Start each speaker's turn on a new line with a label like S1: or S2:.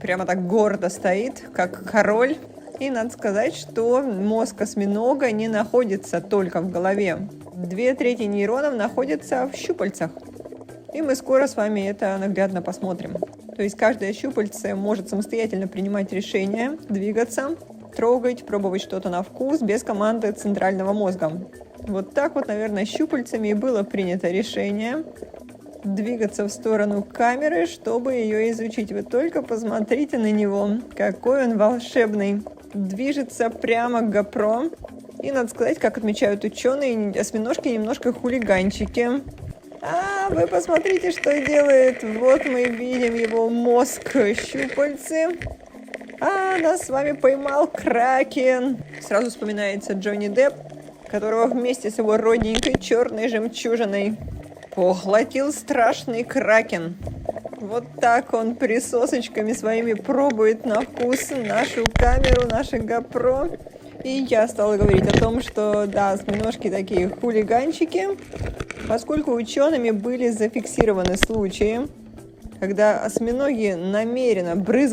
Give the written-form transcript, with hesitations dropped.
S1: прямо так гордо стоит, как король. И надо сказать, что мозг осьминога не находится только в голове. 2/3 нейронов находятся в щупальцах. И мы скоро с вами это наглядно посмотрим. То есть каждое щупальце может самостоятельно принимать решения, двигаться, трогать, пробовать что-то на вкус без команды центрального мозга. Вот так вот, наверное, щупальцами и было принято решение двигаться в сторону камеры, чтобы ее изучить. Вы только посмотрите на него, какой он волшебный. Движется прямо к GoPro. И надо сказать, как отмечают ученые, осьминожки немножко хулиганчики. Вы посмотрите, что делает. Вот мы видим его мозг, щупальцы. Нас с вами поймал кракен. Сразу вспоминается Джонни Депп, которого вместе с его родненькой черной жемчужиной поглотил страшный кракен. Вот так он присосочками своими пробует на вкус нашу камеру, наше GoPro. И я стала говорить о том, что да, осьминожки такие хулиганчики, поскольку учеными были зафиксированы случаи, когда осьминоги намеренно брызгали